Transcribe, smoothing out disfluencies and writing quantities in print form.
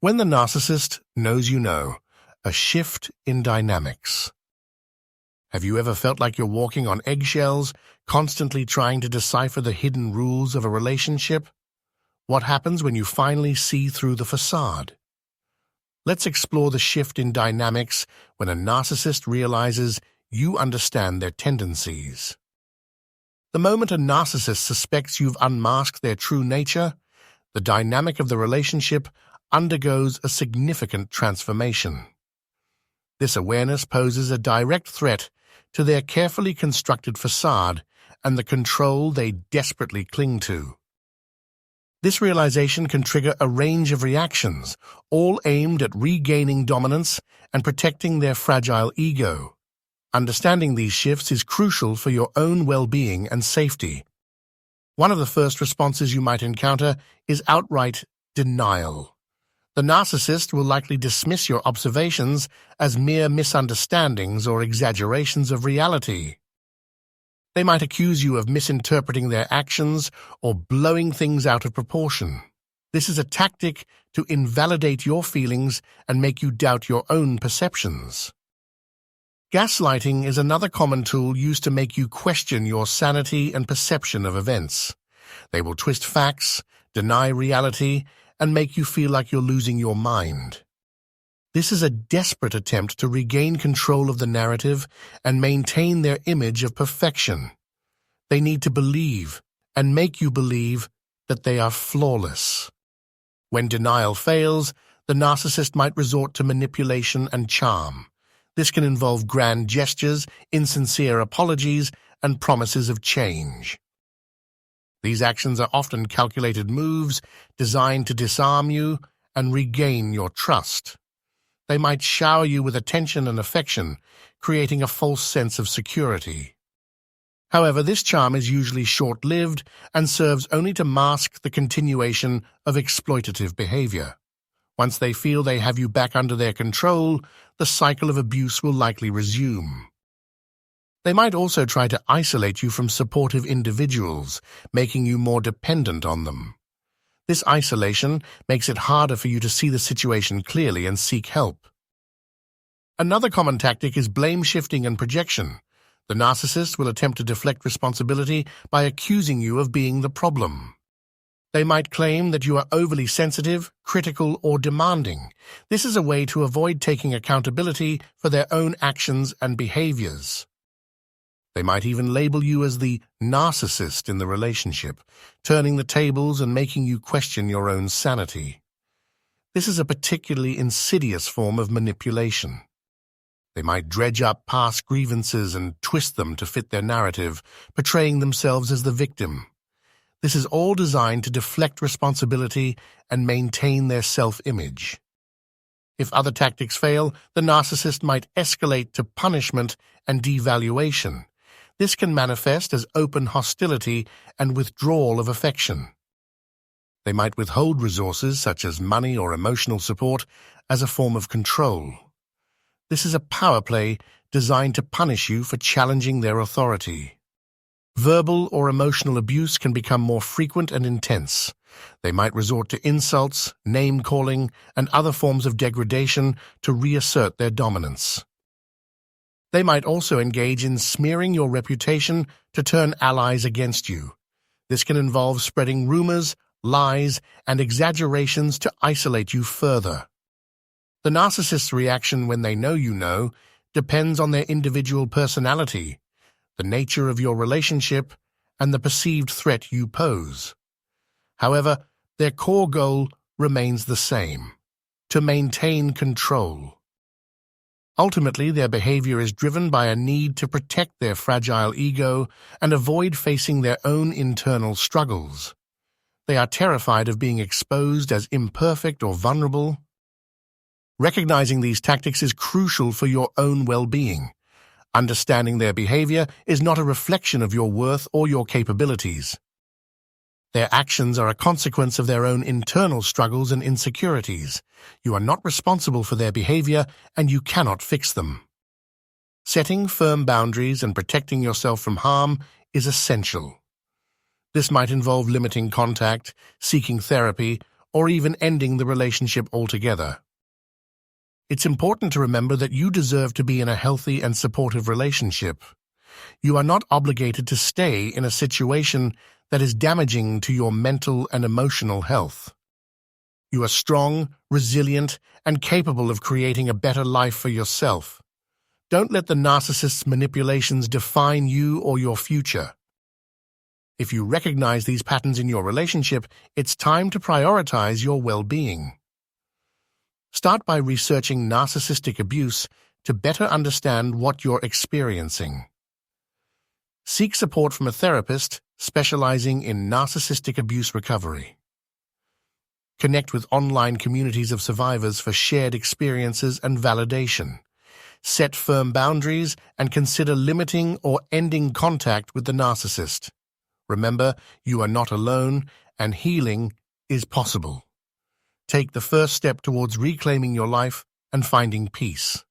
When the narcissist knows you know, a shift in dynamics. Have you ever felt like you're walking on eggshells, constantly trying to decipher the hidden rules of a relationship? What happens when you finally see through the facade? Let's explore the shift in dynamics when a narcissist realizes you understand their tendencies. The moment a narcissist suspects you've unmasked their true nature, the dynamic of the relationship undergoes a significant transformation. This awareness poses a direct threat to their carefully constructed facade and the control they desperately cling to. This realization can trigger a range of reactions, all aimed at regaining dominance and protecting their fragile ego. Understanding these shifts is crucial for your own well-being and safety. One of the first responses you might encounter is outright denial. The narcissist will likely dismiss your observations as mere misunderstandings or exaggerations of reality. They might accuse you of misinterpreting their actions or blowing things out of proportion. This is a tactic to invalidate your feelings and make you doubt your own perceptions. Gaslighting is another common tool used to make you question your sanity and perception of events. They will twist facts, deny reality, and make you feel like you're losing your mind. This is a desperate attempt to regain control of the narrative and maintain their image of perfection. They need to believe and make you believe that they are flawless. When denial fails, the narcissist might resort to manipulation and charm. This can involve grand gestures, insincere apologies, and promises of change. These actions are often calculated moves designed to disarm you and regain your trust. They might shower you with attention and affection, creating a false sense of security. However, this charm is usually short-lived and serves only to mask the continuation of exploitative behavior. Once they feel they have you back under their control, the cycle of abuse will likely resume. They might also try to isolate you from supportive individuals, making you more dependent on them. This isolation makes it harder for you to see the situation clearly and seek help. Another common tactic is blame shifting and projection. The narcissist will attempt to deflect responsibility by accusing you of being the problem. They might claim that you are overly sensitive, critical, or demanding. This is a way to avoid taking accountability for their own actions and behaviors. They might even label you as the narcissist in the relationship, turning the tables and making you question your own sanity. This is a particularly insidious form of manipulation. They might dredge up past grievances and twist them to fit their narrative, portraying themselves as the victim. This is all designed to deflect responsibility and maintain their self-image. If other tactics fail, the narcissist might escalate to punishment and devaluation. This can manifest as open hostility and withdrawal of affection. They might withhold resources such as money or emotional support as a form of control. This is a power play designed to punish you for challenging their authority. Verbal or emotional abuse can become more frequent and intense. They might resort to insults, name-calling, and other forms of degradation to reassert their dominance. They might also engage in smearing your reputation to turn allies against you. This can involve spreading rumors, lies, and exaggerations to isolate you further. The narcissist's reaction when they know you know depends on their individual personality, the nature of your relationship, and the perceived threat you pose. However, their core goal remains the same: to maintain control. Ultimately, their behavior is driven by a need to protect their fragile ego and avoid facing their own internal struggles. They are terrified of being exposed as imperfect or vulnerable. Recognizing these tactics is crucial for your own well-being. Understanding their behavior is not a reflection of your worth or your capabilities. Their actions are a consequence of their own internal struggles and insecurities. You are not responsible for their behavior, and you cannot fix them. Setting firm boundaries and protecting yourself from harm is essential. This might involve limiting contact, seeking therapy, or even ending the relationship altogether. It's important to remember that you deserve to be in a healthy and supportive relationship. You are not obligated to stay in a situation that is damaging to your mental and emotional health. You are strong, resilient, and capable of creating a better life for yourself. Don't let the narcissist's manipulations define you or your future. If you recognize these patterns in your relationship, it's time to prioritize your well-being. Start by researching narcissistic abuse to better understand what you're experiencing. Seek support from a therapist specializing in narcissistic abuse recovery. Connect with online communities of survivors for shared experiences and validation. Set firm boundaries and consider limiting or ending contact with the narcissist. Remember, you are not alone, and healing is possible. Take the first step towards reclaiming your life and finding peace.